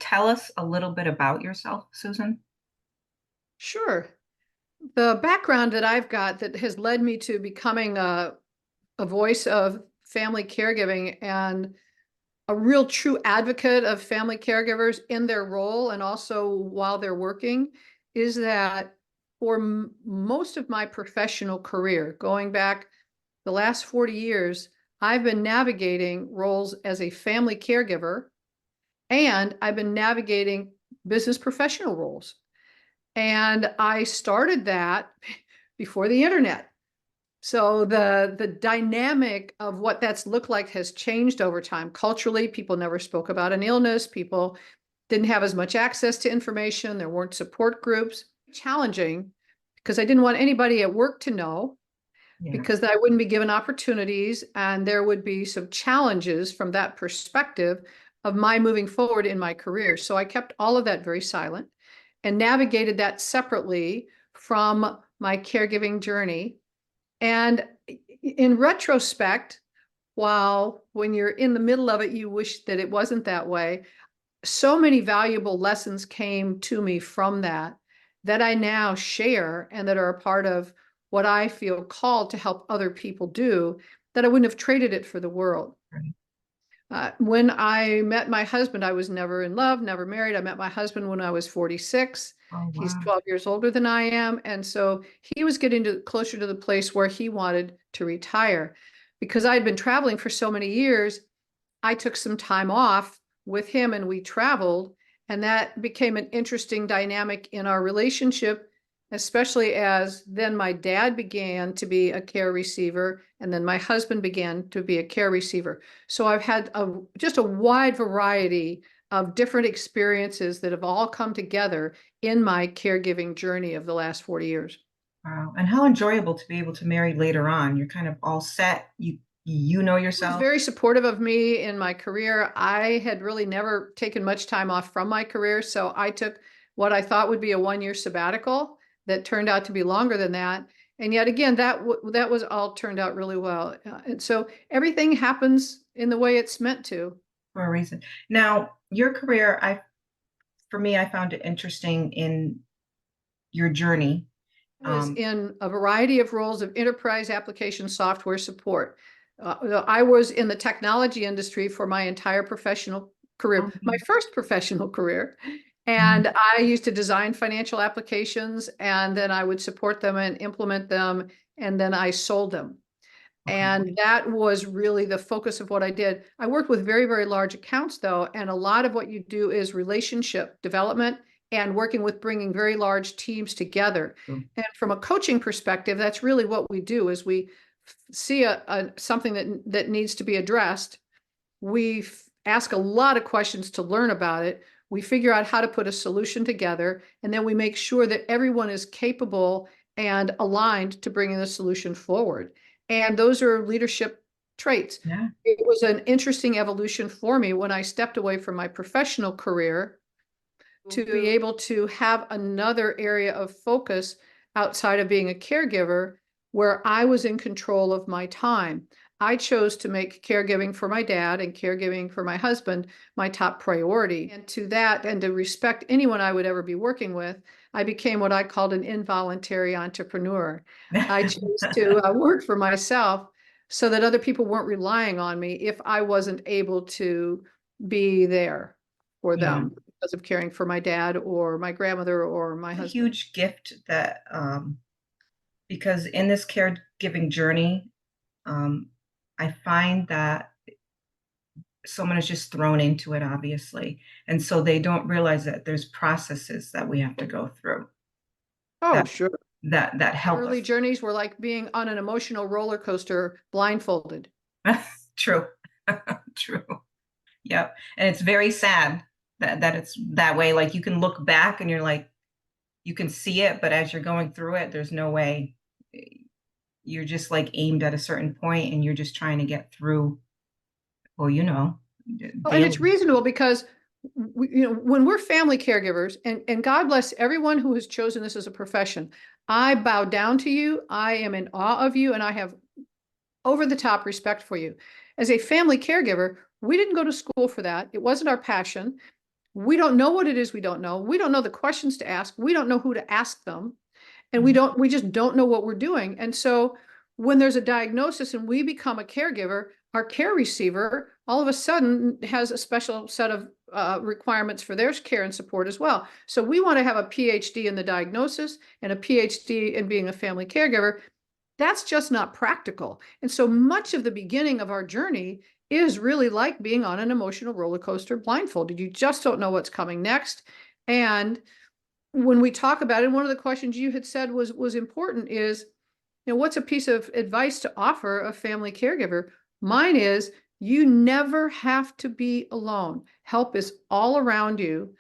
tell us a little bit about yourself, Susan? Sure. The background that I've got that has led me to becoming a voice of family caregiving and a real true advocate of family caregivers in their role and also while they're working is that for most of my professional career, going back the last 40 years, I've been navigating roles as a family caregiver and I've been navigating business professional roles. And I started that before the internet. So the dynamic of what that's looked like has changed over time. Culturally, people never spoke about an illness. People didn't have as much access to information. There weren't support groups. Challenging because I didn't want anybody at work to know Yeah. because I wouldn't be given opportunities and there would be some challenges from that perspective of my moving forward in my career. So I kept all of that very silent and navigated that separately from my caregiving journey. And in retrospect, while when you're in the middle of it, you wish that it wasn't that way, so many valuable lessons came to me from that that I now share and that are a part of what I feel called to help other people do that I wouldn't have traded it for the world. Right. When I met my husband, I was never in love, never married. I met my husband when I was 46. Oh, He's wow. 12 years older than I am. And so he was getting closer to the place where he wanted to retire. Because I had been traveling for so many years, I took some time off with him and we traveled. And that became an interesting dynamic in our relationship, especially as then my dad began to be a care receiver and then my husband began to be a care receiver. So I've had just a wide variety of different experiences that have all come together in my caregiving journey of the last 40 years. Wow. And how enjoyable to be able to marry later on. You're kind of all set. You know He was yourself. very supportive of me in my career. I had really never taken much time off from my career, so I took what I thought would be a 1 year sabbatical that turned out to be longer than that. And yet again, that was all turned out really well. And so everything happens in the way it's meant to. For a reason. Now, your career, for me, I found it interesting in your journey. Was Um, in a variety of roles of enterprise application software support. I was in the technology industry for my entire professional career, my um, first professional career. mhm. And I used to design financial applications and then I would support them and implement them. And then I sold them. Okay. And that was really the focus of what I did. I worked with very, very large accounts though. And a lot of what you do is relationship development and working with bringing very large teams together. So, And from a coaching perspective, that's really what we do is we see something that needs to be addressed. We ask a lot of questions to learn about it. We figure out how to put a solution together, and then we make sure that everyone is capable and aligned to bringing the solution forward. And those are leadership traits. yeah. It was an interesting evolution for me when I stepped away from my professional career to be able to have another area of focus outside of being a caregiver where I was in control of my time. I chose to make caregiving for my dad and caregiving for my husband my top priority. And to that, and to respect anyone I would ever be working with, I became what I called an involuntary entrepreneur. I chose to work for myself so that other people weren't relying on me if I wasn't able to be there for Yeah. them because of caring for my dad or my grandmother or my A husband. huge gift that, because in this caregiving journey, um, I find that someone is just thrown into it, obviously. And so they don't realize that there's processes that we have to go through Oh, that sure. that My help early us. journeys were like being on an emotional roller coaster blindfolded. True. True. Yep. And it's very sad that it's that way. Like you can look back and you're like, you can see it, but as you're going through it, there's no way. You're just like aimed at a certain point and you're just trying to get through, well, Well, and it's daily. reasonable because when we're family caregivers, and God bless everyone who has chosen this as a profession, I bow down to you. I am in awe of you, and I have over the top respect for you. As a family caregiver, we didn't go to school for that. It wasn't our passion. We don't know what it is we don't know. We don't know the questions to ask. We don't know who to ask them. And Mhm. we just don't know what we're doing. And so when there's a diagnosis and we become a caregiver, our care receiver all of a sudden has a special set of requirements for their care and support as well. So we want to have a PhD in the diagnosis and a PhD in being a family caregiver. That's just not practical. And so much of the beginning of our journey is really like being on an emotional roller coaster blindfolded. You just don't know what's coming next. And when we talk about it, one of the questions you had said was important is, what's a piece of advice to offer a family caregiver? Mine is you never have to be alone. Help is all around you.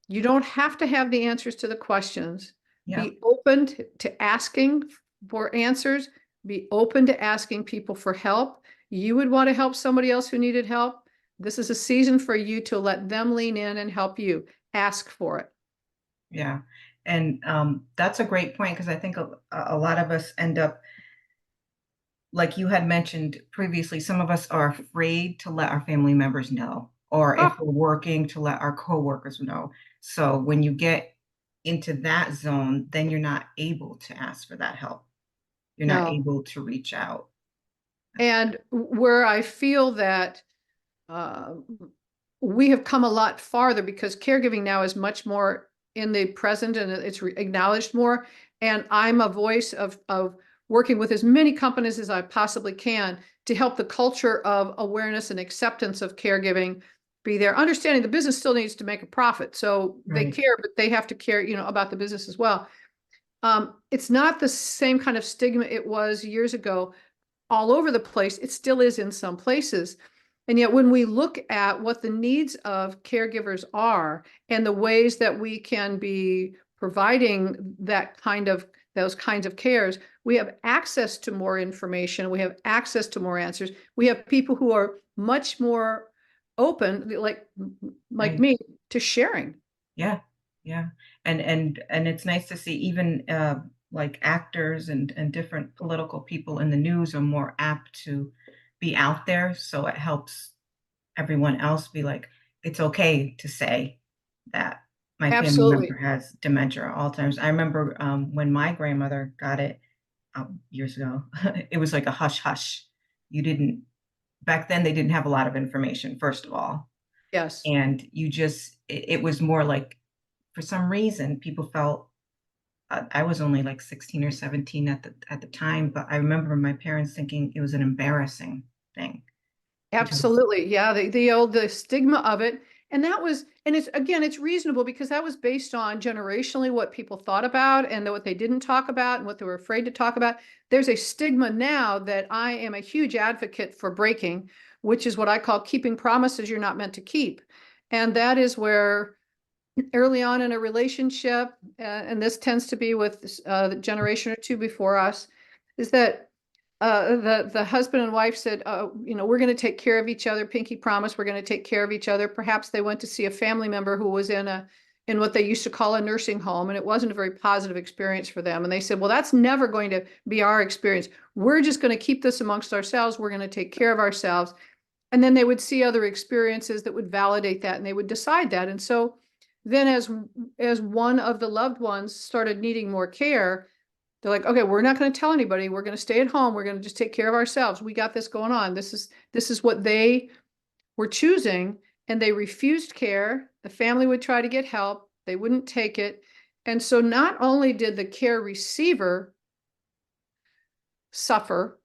You don't have to have the answers to the questions. Yep. Be open to asking for answers. Be open to asking people for help. You would want to help somebody else who needed help. This is a season for you to let them lean in and help you. Ask for it. Yeah. And that's a great point because I think a lot of us end up, like you had mentioned previously, some of us are afraid to let our family members know, or if Oh, we're working, to let our coworkers know. So when you get into that zone, then you're not able to ask for that help. You're not no. able to reach out. And where I feel that uh, we have come a lot farther because caregiving now is much more in the present and it's acknowledged more. And I'm a voice of working with as many companies as I possibly can to help the culture of awareness and acceptance of caregiving be there. Understanding the business still needs to make a profit. So they Right. care, but they have to care, about the business as well. It's not the same kind of stigma it was years ago all over the place. It still is in some places. And yet, when we look at what the needs of caregivers are and the ways that we can be providing those kinds of cares, we have access to more information. We have access to more answers. We have people who are much more open, like Right. me, to sharing. Yeah, yeah. And it's nice to see even like actors and different political people in the news are more apt to be out there. So it helps everyone else be like, it's okay to say that my family member Absolutely. has dementia or Alzheimer's. I remember when my grandmother got it years ago, it was like a hush hush. You didn't, back then they didn't have a lot of information, first of all. Yes. And it was more like, for some reason, people felt I was only like 16 or 17 at the time, but I remember my parents thinking it was an embarrassing thing because Absolutely. Yeah, the stigma of it. And that was, and it's again, it's reasonable because that was based on generationally what people thought about and what they didn't talk about and what they were afraid to talk about. There's a stigma now that I am a huge advocate for breaking, which is what I call keeping promises you're not meant to keep. And that is where early on in a relationship, and this tends to be with the generation or two before us, is that the husband and wife said, we're going to take care of each other. Pinky promise, we're going to take care of each other. Perhaps they went to see a family member who was in what they used to call a nursing home, and it wasn't a very positive experience for them. And they said, well, that's never going to be our experience. We're just going to keep this amongst ourselves. We're going to take care of ourselves. And then they would see other experiences that would validate that, and they would decide that. And so then as one of the loved ones started needing more care, they're like, okay, we're not going to tell anybody. We're going to stay at home. We're going to just take care of ourselves. We got this going on. This is what they were choosing, and they refused care. The family would try to get help. They wouldn't take it. And so not only did the care receiver suffer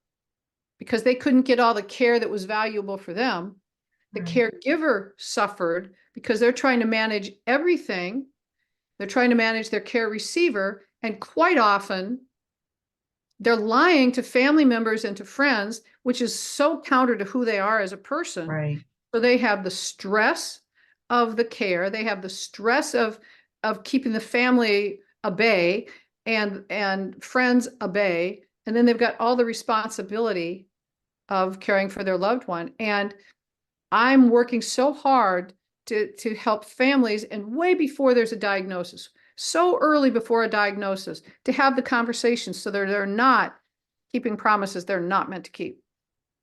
because they couldn't get all the care that was valuable for them, the right, caregiver suffered because they're trying to manage everything. They're trying to manage their care receiver, and quite often they're lying to family members and to friends, which is so counter to who they are as a person. right, So they have the stress of the care, they have the stress of keeping the family a bay and friends a bay, and then they've got all the responsibility of caring for their loved one. And I'm working so hard to help families, and way before there's a diagnosis, so early before a diagnosis, to have the conversations so they're not keeping promises they're not meant to keep.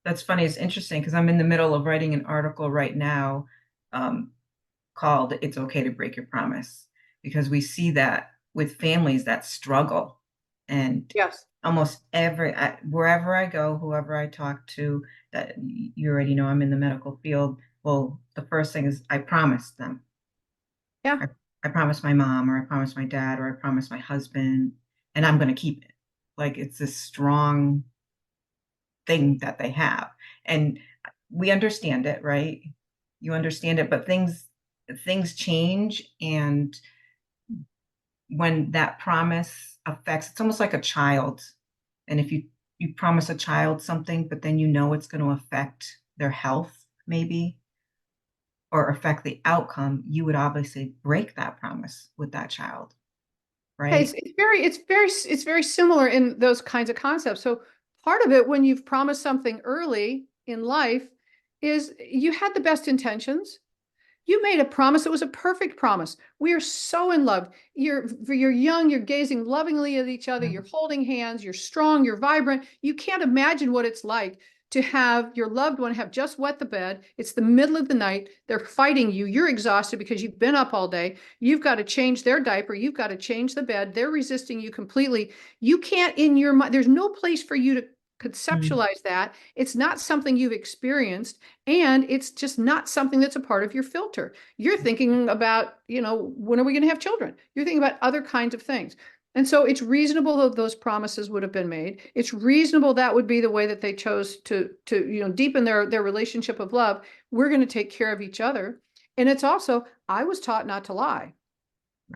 that's funny. It's interesting because I'm in the middle of writing an article right now, um, called It's Okay to Break Your Promise, because we see that with families that struggle. And Yes. almost wherever I go, whoever I talk to, that you already know I'm in the medical field. Well, the first thing is I promise them. Yeah. I, I promise my mom, or I promise my dad, or I promise my husband, and I'm going to keep it. Like it's this strong thing that they have. And we understand it, right? You understand it, but things change, and when that promise affects, it's almost like a child. And if you promise a child something, but then you know it's going to affect their health maybe, or affect the outcome, you would obviously break that promise with that child, Yeah, right? it's very similar in those kinds of concepts. So part of it, when you've promised something early in life, is you had the best intentions. You made a promise. It was a perfect promise. We are so in love. You're young, you're gazing lovingly at each other, Mhm. you're holding hands, you're strong, you're vibrant. You can't imagine what it's like to have your loved one have just wet the bed. It's the middle of the night. They're fighting you. You're exhausted because you've been up all day. You've got to change their diaper. You've got to change the bed. They're resisting you completely. You can't, in your mind, there's no place for you to Mm. conceptualize that. It's not something you've experienced, and it's just not something that's a part of your filter. You're thinking about, when are we going to have children? You're thinking about other kinds of things. And so it's reasonable that those promises would have been made. It's reasonable that would be the way that they chose to deepen their relationship of love. We're going to take care of each other. And it's also, I was taught not to lie.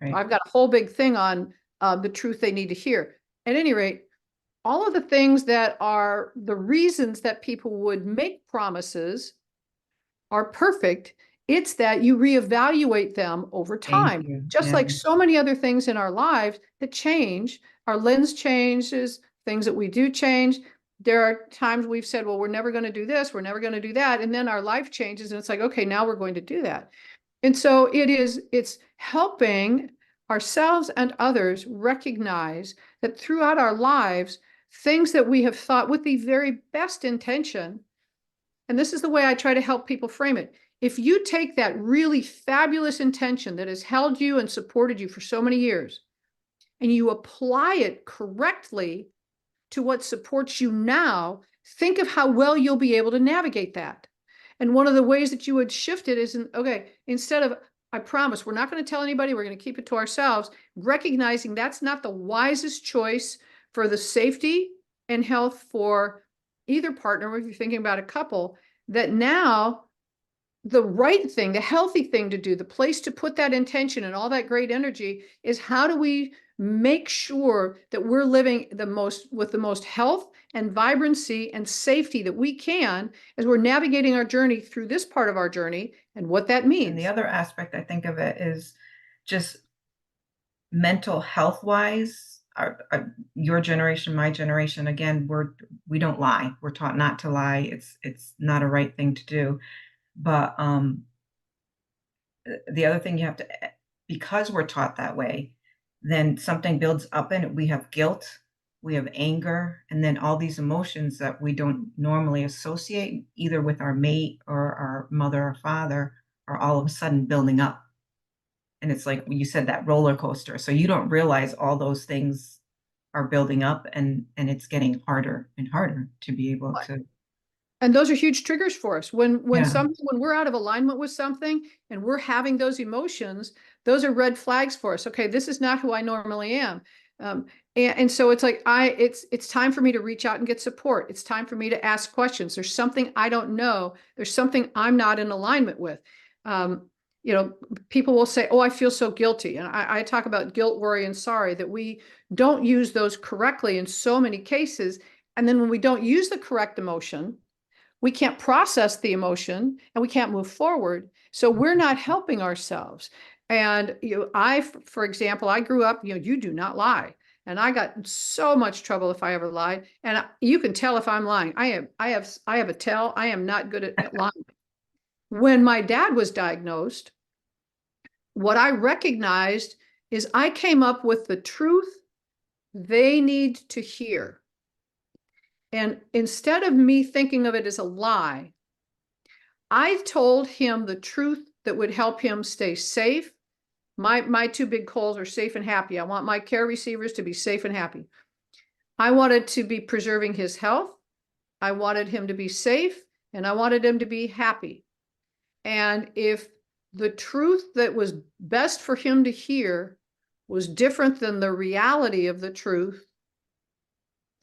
Right. I've got a whole big thing on the truth they need to hear. At any rate, all of the things that are the reasons that people would make promises are perfect. It's that you reevaluate them over Thank time, you. just Yeah. like so many other things in our lives that change. Our lens changes, things that we do change. There are times we've said, well, we're never going to do this, we're never going to do that. And then our life changes, and it's like, okay, now we're going to do that. And so it's helping ourselves and others recognize that throughout our lives, things that we have thought with the very best intention, and this is the way I try to help people frame it. If you take that really fabulous intention that has held you and supported you for so many years, and you apply it correctly to what supports you now, think of how well you'll be able to navigate that. And one of the ways that you would shift it is, okay, instead of, I promise, we're not going to tell anybody, we're going to keep it to ourselves, recognizing that's not the wisest choice for the safety and health for either partner, or if you're thinking about a couple, that now the right thing, the healthy thing to do, the place to put that intention and all that great energy is, how do we make sure that we're living with the most health and vibrancy and safety that we can as we're navigating our journey through this part of our journey, and what that And the means. other aspect I think of it is just mental health wise. Your generation, my generation, again, we don't lie. We're taught not to lie. It's not a right thing to do. But the other thing you have to, because we're taught that way, then something builds up in it. We have guilt, we have anger, and then all these emotions that we don't normally associate either with our mate or our mother or father are all of a sudden building up. And it's like when you said, that roller coaster. So you don't realize all those things are building up, and it's getting harder and harder to be able to. And those are huge triggers for us. Yeah. When we're out of alignment with something and we're having those emotions, those are red flags for us. Okay, this is not who I normally am. Um, and so it's like, it's time for me to reach out and get support. It's time for me to ask questions. There's something I don't know. There's something I'm not in alignment with. Um, you know, People will say, "Oh, I feel so guilty," and I talk about guilt, worry, and sorry, that we don't use those correctly in so many cases. And then when we don't use the correct emotion, we can't process the emotion and we can't move forward. So we're not helping ourselves. And for example, I grew up, you do not lie. And I got in so much trouble if I ever lied. And you can tell if I'm lying. I have a tell. I am not good at lying. When my dad was diagnosed, what I recognized is I came up with the truth they need to hear. And instead of me thinking of it as a lie, I told him the truth that would help him stay safe. My two big goals are safe and happy. I want my care receivers to be safe and happy. I wanted to be preserving his health. I wanted him to be safe, and I wanted him to be happy. And if the truth that was best for him to hear was different than the reality of the truth,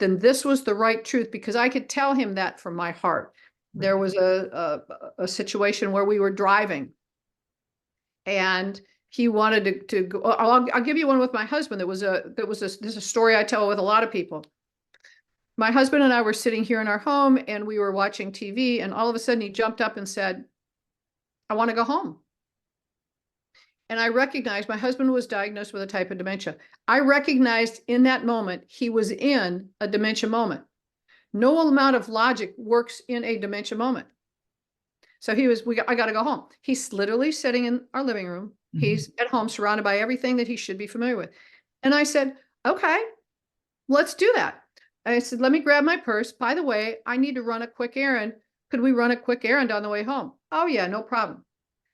then this was the right truth, because I could tell him that from my heart. There was a situation where we were driving, and he wanted to go. I'll give you one with my husband. There's a story I tell with a lot of people. My husband and I were sitting here in our home, and we were watching TV, and all of a sudden he jumped up and said, "I want to go home." And I recognized my husband was diagnosed with a type of dementia. I recognized in that moment he was in a dementia moment. No amount of logic works in a dementia moment. So I got to go home. He's literally sitting in our living room. Mhm. He's at home surrounded by everything that he should be familiar with. And I said, okay, let's do that. I said, let me grab my purse. By the way, I need to run a quick errand. Could we run a quick errand on the way home? Oh yeah, no problem.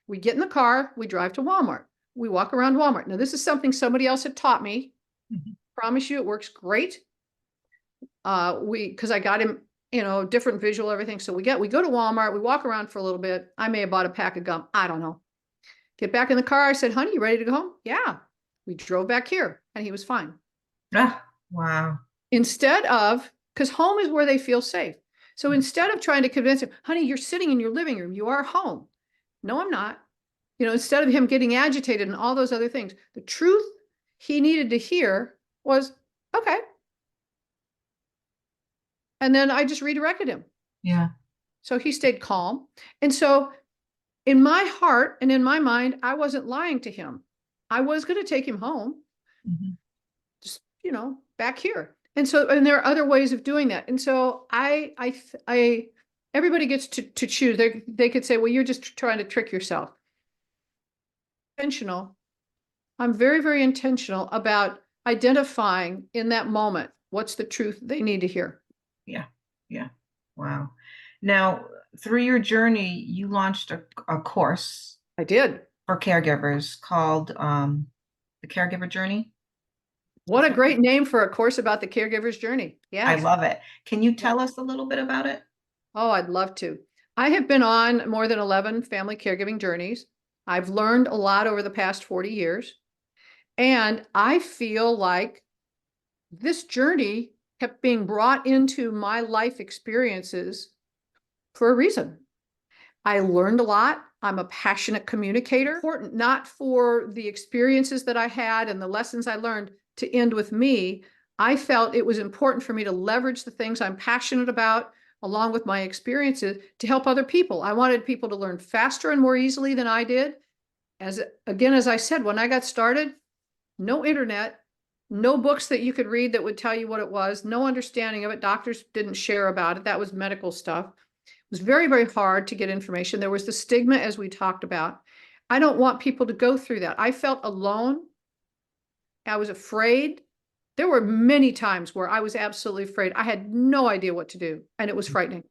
We get in the car, we drive to Walmart. We walk around Walmart. Now, this is something somebody else had taught me. Mhm. Promise you it works great. Because I got him, different visual, everything. So we go to Walmart, we walk around for a little bit. I may have bought a pack of gum. I don't know. Get back in the car. I said, honey, you ready to go home? Yeah. We drove back here, and he was fine. Ah, wow. Instead of, because home is where they feel safe. So instead of trying to convince him, honey, you're sitting in your living room, you are home. No, I'm not. Instead of him getting agitated and all those other things, the truth he needed to hear was, okay. And then I just redirected him. Yeah. So he stayed calm. And so in my heart and in my mind, I wasn't lying to him. I was going to take him home, just, back here. And there are other ways of doing that. And so everybody gets to choose. They could say, well, you're just trying to trick yourself. Intentional. I'm very, very intentional about identifying in that moment what's the truth they need to hear. Yeah. Yeah. Wow. Now, through your journey, you launched a course I did. for caregivers called the Caregiver Journey. What a great name for a course about the caregiver's journey. Yeah. I love it. Can you tell us a little bit about it? Oh, I'd love to. I have been on more than 11 family caregiving journeys. I've learned a lot over the past 40 years. And I feel like this journey kept being brought into my life experiences for a reason. I learned a lot. I'm a passionate communicator. Important, not for the experiences that I had and the lessons I learned to end with me. I felt it was important for me to leverage the things I'm passionate about, along with my experiences, to help other people. I wanted people to learn faster and more easily than I did. As I said, when I got started, no internet, no books that you could read that would tell you what it was, no understanding of it. Doctors didn't share about it. That was medical stuff. It was very, very hard to get information. There was the stigma, as we talked about. I don't want people to go through that. I felt alone. I was afraid. There were many times where I was absolutely afraid. I had no idea what to do, and it was frightening.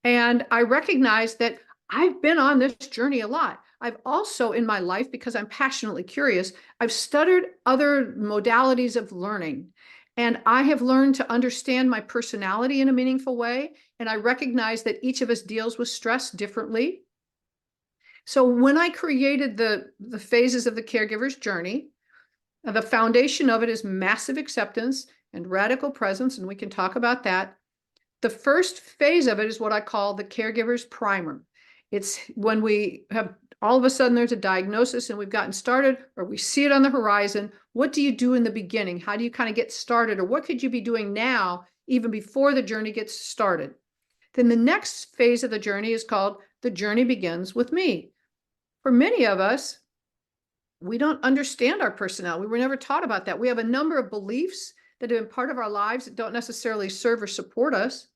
And I recognized that I've been on this journey a lot. I've also, in my life, because I'm passionately curious, I've studied other modalities of learning. And I have learned to understand my personality in a meaningful way. And I recognize that each of us deals with stress differently. So when I created the phases of the caregiver's journey, the foundation of it is massive acceptance and radical presence, and we can talk about that. The first phase of it is what I call the caregiver's primer. It's when we have all of a sudden there's a diagnosis and we've gotten started, or we see it on the horizon. What do you do in the beginning? How do you kind of get started? Or what could you be doing now, even before the journey gets started? Then the next phase of the journey is called the journey begins with me. For many of us, we don't understand our personality. We were never taught about that. We have a number of beliefs that have been part of our lives that don't necessarily serve or support us.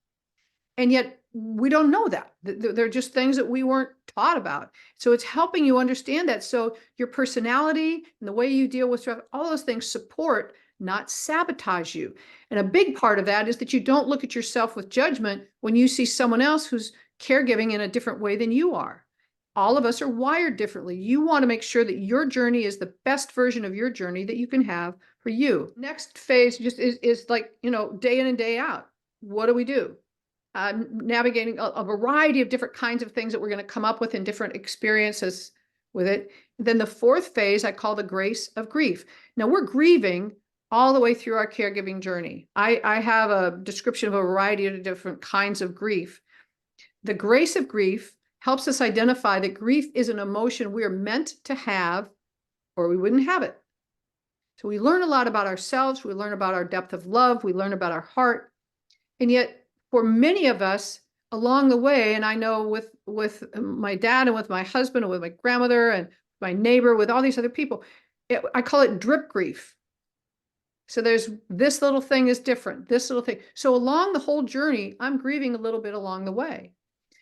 And yet we don't know that. They're just things that we weren't taught about. So it's helping you understand that. So your personality and the way you deal with stress, all those things support, not sabotage you. And a big part of that is that you don't look at yourself with judgment when you see someone else who's caregiving in a different way than you are. All of us are wired differently. You want to make sure that your journey is the best version of your journey that you can have for you. Next phase just is like, day in and day out. What do we do? Navigating a variety of different kinds of things that we're going to come up with in different experiences with it. Then the fourth phase I call the grace of grief. Now we're grieving all the way through our caregiving journey. I have a description of a variety of different kinds of grief. The grace of grief helps us identify that grief is an emotion we're meant to have, or we wouldn't have it. So we learn a lot about ourselves. We learn about our depth of love. We learn about our heart. And yet, for many of us along the way, and I know with my dad and with my husband and with my grandmother and my neighbor, with all these other people, I call it drip grief. So there's this little thing is different, this little thing. So along the whole journey, I'm grieving a little bit along the way.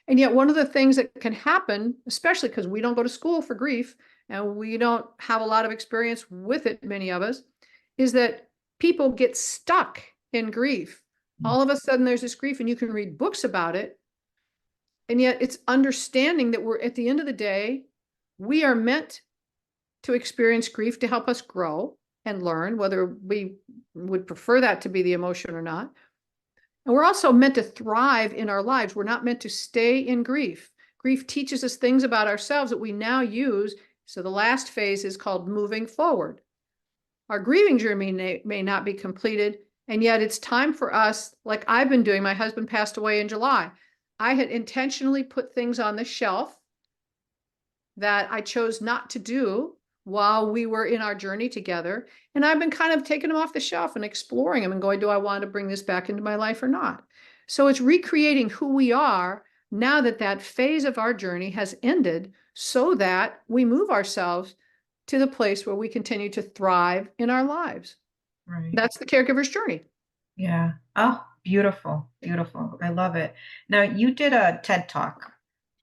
And yet one of the things that can happen, especially because we don't go to school for grief and we don't have a lot of experience with it, many of us, is that people get stuck in grief. All of a sudden there's this grief and you can read books about it. And yet it's understanding that we're at the end of the day, we are meant to experience grief to help us grow and learn, whether we would prefer that to be the emotion or not. And we're also meant to thrive in our lives. We're not meant to stay in grief. Grief teaches us things about ourselves that we now use. So the last phase is called moving forward. Our grieving journey may not be completed, and yet it's time for us, like I've been doing. My husband passed away in July. I had intentionally put things on the shelf that I chose not to do while we were in our journey together. And I've been kind of taking them off the shelf and exploring them and going, do I want to bring this back into my life or not? So it's recreating who we are now that that phase of our journey has ended, so that we move ourselves to the place where we continue to thrive in our lives. Right. That's the caregiver's journey. Yeah. Oh, beautiful. Beautiful. I love it. Now, you did a TED Talk.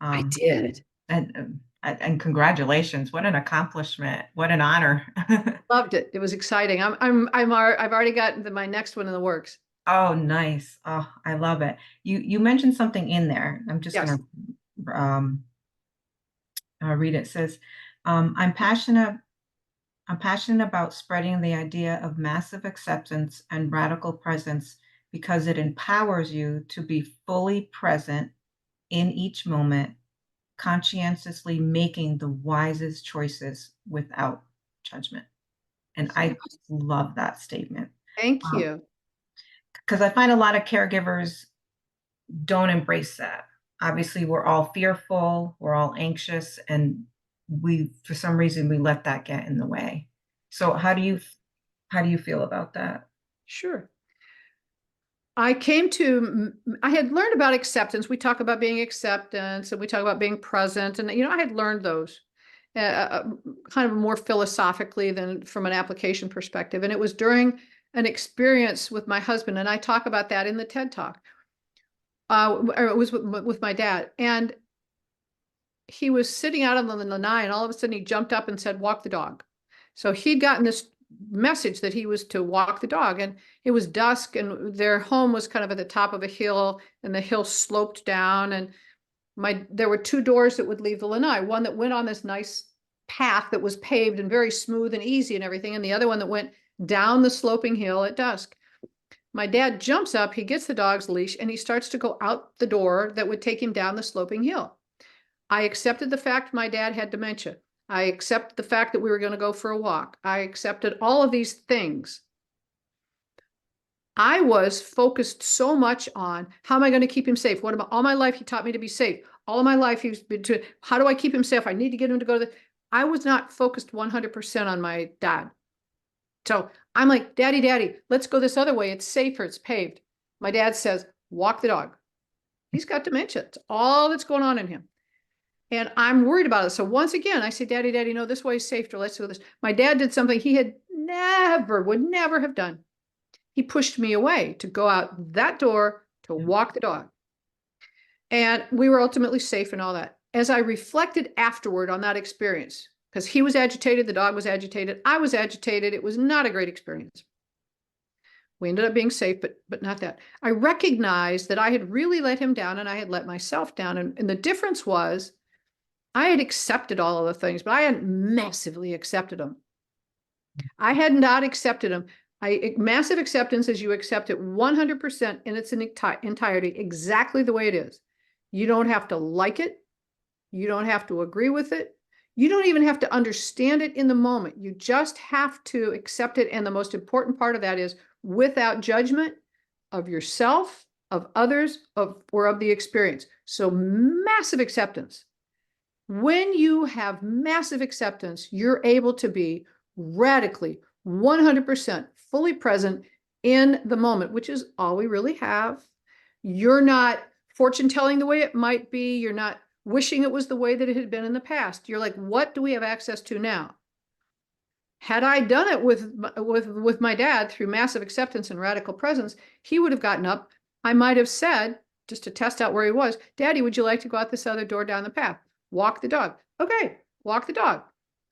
I did. And congratulations. What an accomplishment. What an honor. Loved it. It was exciting. I've already got my next one in the works. Oh, nice. Oh, I love it. You mentioned something in there. I'm just Yes. gonna read it. It says, I'm passionate about spreading the idea of massive acceptance and radical presence because it empowers you to be fully present in each moment, conscientiously making the wisest choices without judgment. And I love that statement. Thank you. Because I find a lot of caregivers don't embrace that. Obviously, we're all fearful, we're all anxious, and for some reason, we let that get in the way. So how do you feel about that? Sure. I had learned about acceptance. We talk about being acceptance and we talk about being present. And, I had learned those kind of more philosophically than from an application perspective. And it was during an experience with my husband. And I talk about that in the TED Talk. Or it was with my dad. And he was sitting out on the lanai, and all of a sudden he jumped up and said, walk the dog. So he'd gotten this message that he was to walk the dog, and it was dusk, and their home was kind of at the top of a hill, and the hill sloped down, and there were two doors that would leave the lanai, one that went on this nice path that was paved and very smooth and easy and everything, and the other one that went down the sloping hill at dusk. My dad jumps up, he gets the dog's leash, and he starts to go out the door that would take him down the sloping hill. I accepted the fact my dad had dementia. I accepted the fact that we were going to go for a walk. I accepted all of these things. I was focused so much on how am I going to keep him safe? All my life, he taught me to be safe. All of my life, he's been to, how do I keep him safe? I need to get him to go to I was not focused 100% on my dad. So I'm like, Daddy, let's go this other way. It's safer. It's paved. My dad says, walk the dog. He's got dementia. It's all that's going on in him. And I'm worried about it. So once again, I say, Daddy, no, this way is safer. Let's do this. My dad did something he would never have done. He pushed me away to go out that door to walk the dog. And we were ultimately safe and all that. As I reflected afterward on that experience, because he was agitated, the dog was agitated, I was agitated. It was not a great experience. We ended up being safe, but not that. I recognized that I had really let him down and I had let myself down. And the difference was I had accepted all of the things, but I hadn't massively accepted them. I had not accepted them. Massive acceptance is you accept it 100% in its entirety, exactly the way it is. You don't have to like it. You don't have to agree with it. You don't even have to understand it in the moment. You just have to accept it. And the most important part of that is without judgment of yourself, of others, or of the experience. So massive acceptance. When you have massive acceptance, you're able to be radically 100% fully present in the moment, which is all we really have. You're not fortune telling the way it might be. You're not wishing it was the way that it had been in the past. You're like, what do we have access to now? Had I done it with my dad through massive acceptance and radical presence, he would have gotten up. I might have said, just to test out where he was, Daddy, would you like to go out this other door down the path? Walk the dog. Okay, walk the dog.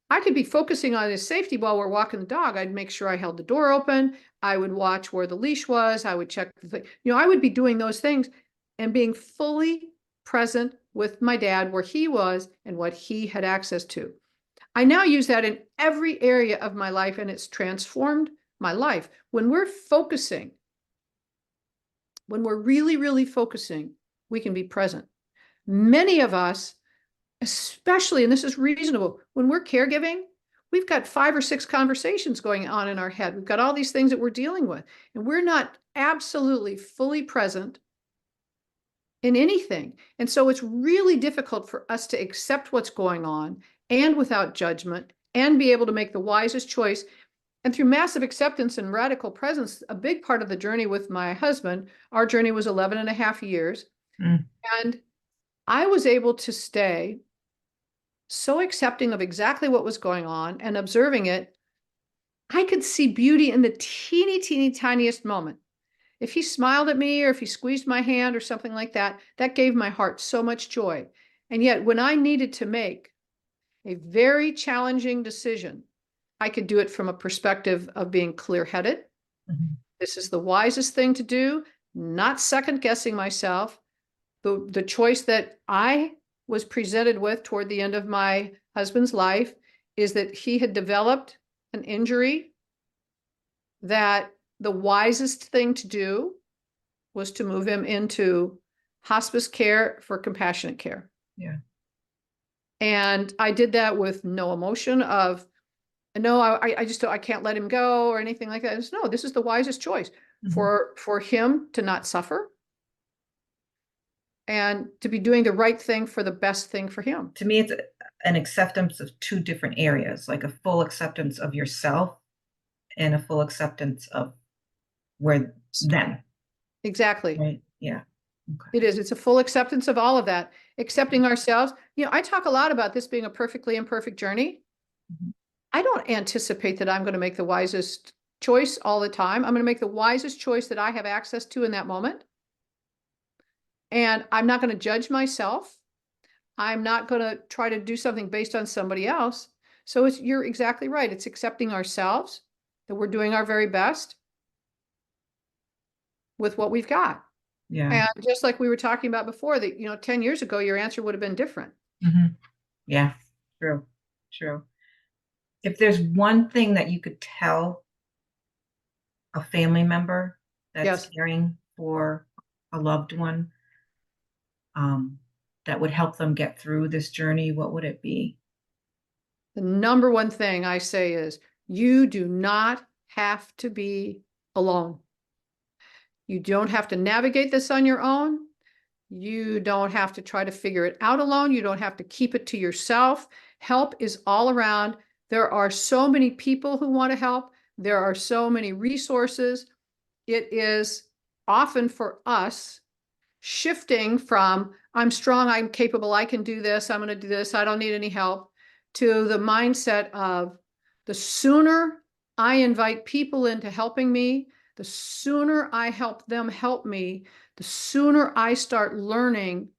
I could be focusing on his safety while we're walking the dog. I'd make sure I held the door open. I would watch where the leash was. I would check the thing. I would be doing those things and being fully present with my dad where he was and what he had access to. I now use that in every area of my life, and it's transformed my life. When we're focusing, when we're really, really focusing, we can be present. Many of us, especially, and this is reasonable, when we're caregiving, we've got 5 or 6 conversations going on in our head. We've got all these things that we're dealing with, and we're not absolutely fully present in anything. And so it's really difficult for us to accept what's going on and without judgment and be able to make the wisest choice. And through massive acceptance and radical presence, a big part of the journey with my husband, our journey was 11 and a half years. Mm. And I was able to stay so accepting of exactly what was going on and observing it. I could see beauty in the teeny, teeny, tiniest moment. If he smiled at me or if he squeezed my hand or something like that, that gave my heart so much joy. And yet when I needed to make a very challenging decision, I could do it from a perspective of being clear-headed. Mm-hmm. This is the wisest thing to do, not second guessing myself. The choice that I was presented with toward the end of my husband's life is that he had developed an injury, that the wisest thing to do was to move him into hospice care for compassionate care. Yeah. And I did that with no emotion of, no, I just, I can't let him go or anything like that. No, this is the wisest choice for him to not suffer and to be doing the right thing for the best thing for him. To me, it's an acceptance of 2 different areas, like a full acceptance of yourself and a full acceptance of where them. Exactly. Right. Yeah. Okay. It is. It's a full acceptance of all of that, accepting ourselves. I talk a lot about this being a perfectly imperfect journey. Mm-hmm. I don't anticipate that I'm going to make the wisest choice all the time. I'm going to make the wisest choice that I have access to in that moment. And I'm not going to judge myself. I'm not going to try to do something based on somebody else. So you're exactly right. It's accepting ourselves, that we're doing our very best with what we've got. Yeah. And just like we were talking about before, that, 10 years ago, your answer would have been different. Mm-hmm. Yeah. True. True. If there's one thing that you could tell a family member that's Yes. caring for a loved one, that would help them get through this journey, what would it be? The number one thing I say is you do not have to be alone. You don't have to navigate this on your own. You don't have to try to figure it out alone. You don't have to keep it to yourself. Help is all around. There are so many people who want to help. There are so many resources. It is often for us shifting from I'm strong, I'm capable, I can do this, I'm going to do this, I don't need any help, to the mindset of the sooner I invite people into helping me, the sooner I help them help me, the sooner I start learning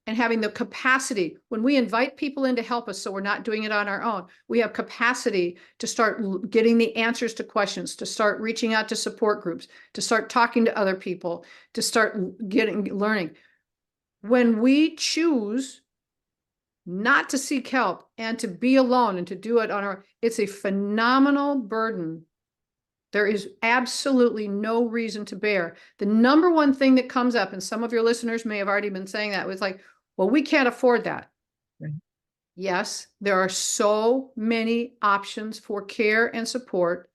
and having the capacity. When we invite people in to help us, so we're not doing it on our own, we have capacity to start getting the answers to questions, to start reaching out to support groups, to start talking to other people, to start learning. When we choose not to seek help and to be alone and to do it on our, it's a phenomenal burden. There is absolutely no reason to bear. The number one thing that comes up, and some of your listeners may have already been saying that, was like, well, we can't afford that. Right. Yes, there are so many options for care and support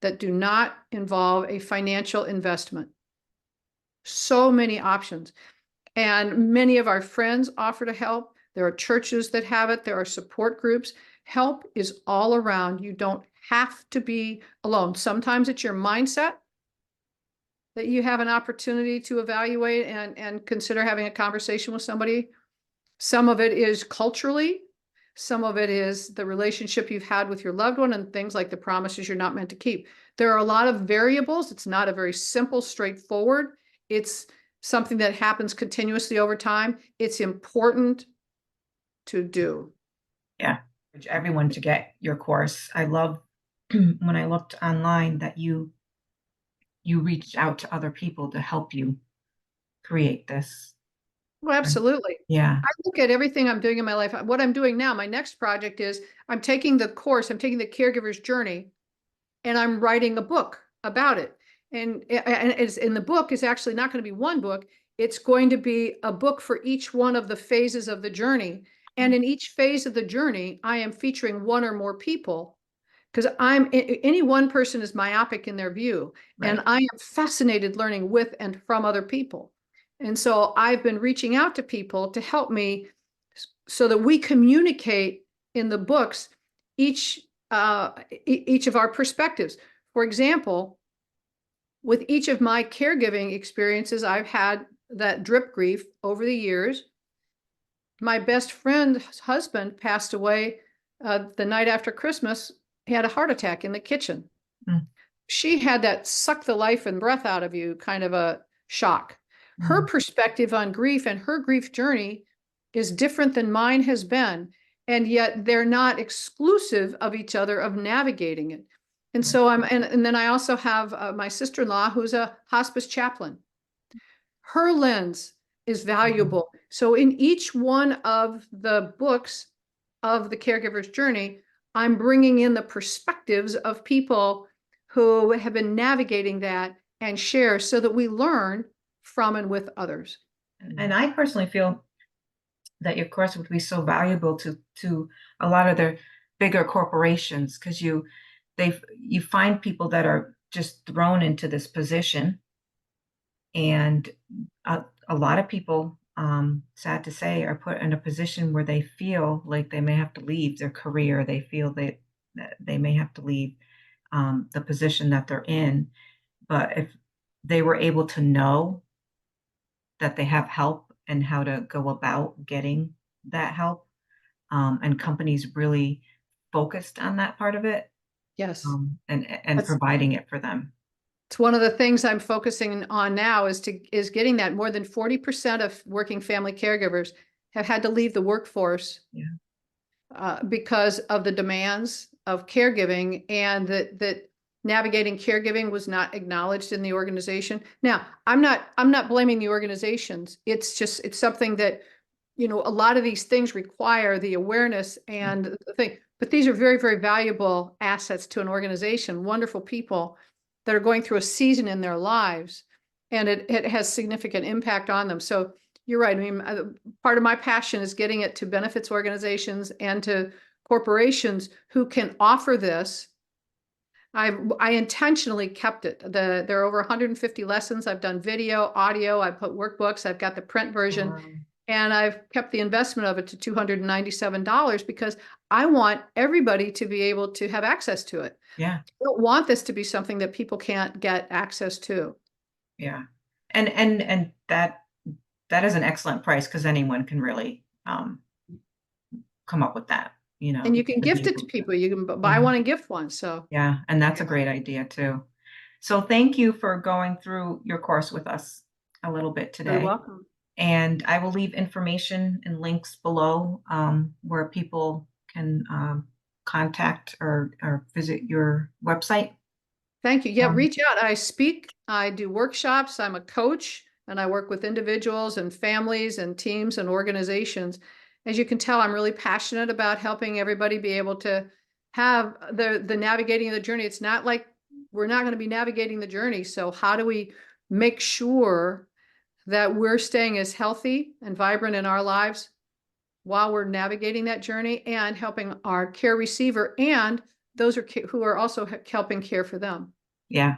that do not involve a financial investment. So many options. And many of our friends offer to help. There are churches that have it. There are support groups. Help is all around. You don't have to be alone. Sometimes it's your mindset that you have an opportunity to evaluate and consider having a conversation with somebody. Some of it is culturally. Some of it is the relationship you've had with your loved one and things like the promises you're not meant to keep. There are a lot of variables. It's not a very simple, straightforward. It's something that happens continuously over time. It's important to do. Yeah. Urge everyone to get your course. I love when I looked online that you reached out to other people to help you create this. Well, absolutely. Yeah. I look at everything I'm doing in my life. What I'm doing now, my next project is I'm taking the course, I'm taking the caregiver's journey, and I'm writing a book about it. And it's in the book is actually not going to be one book. It's going to be a book for each one of the phases of the journey. And in each phase of the journey, I am featuring one or more people because any one person is myopic in their view. And Right. I am fascinated learning with and from other people. And so I've been reaching out to people to help me so that we communicate in the books each each of our perspectives. For example, with each of my caregiving experiences, I've had that drip grief over the years. My best friend's husband passed away the night after Christmas. He had a heart attack in the kitchen. Mm. She had that suck the life and breath out of you kind of a shock. Her Mm. perspective on grief and her grief journey is different than mine has been. And yet they're not exclusive of each other of navigating it. And Right. so and then I also have my sister-in-law who's a hospice chaplain. Her lens is Mhm. valuable. So in each one of the books of the caregiver's journey, I'm bringing in the perspectives of people who have been navigating that and share so that we learn from and with others. And I personally feel that your course would be so valuable to a lot of the bigger corporations because you find people that are just thrown into this position, and a lot of people, sad to say, are put in a position where they feel like they may have to leave their career. They feel that they may have to leave the position that they're in. But if they were able to know that they have help and how to go about getting that help, and companies really focused on that part of it, Yes. and That's providing it for them. it's one of the things I'm focusing on now is getting that more than 40% of working family caregivers have had to leave the workforce Yeah. because of the demands of caregiving and that navigating caregiving was not acknowledged in the organization. Now, I'm not blaming the organizations. It's something that, a lot of these things require the awareness Right. and the thing, but these are very, very valuable assets to an organization, wonderful people that are going through a season in their lives, and it has significant impact on them. So you're right. I mean, part of my passion is getting it to benefits organizations and to corporations who can offer this. I intentionally kept it. There are over 150 lessons. I've done video, audio. I put workbooks. I've got the print version, and I've kept the investment of it to $297 because I want everybody to be able to have access to it. Yeah. I don't want this to be something that people can't get access to. Yeah. And that is an excellent price because anyone can really come up with that, And you can to be gift it to able to. people. You can buy Yeah. one and gift one. So Yeah. And that's a great idea too. So thank you for going through your course with us a little bit you're today. welcome. And I will leave information and links below, where people can contact or visit your website. Thank you. Yeah, Um, reach out. I speak, I do workshops, I'm a coach, and I work with individuals and families and teams and organizations. as you can tell, I'm really passionate about helping everybody be able to have the navigating of the journey. It's not like we're not going to be navigating the journey. So how do we make sure that we're staying as healthy and vibrant in our lives while we're navigating that journey and helping our care receiver and those who are also helping care for them? Yeah.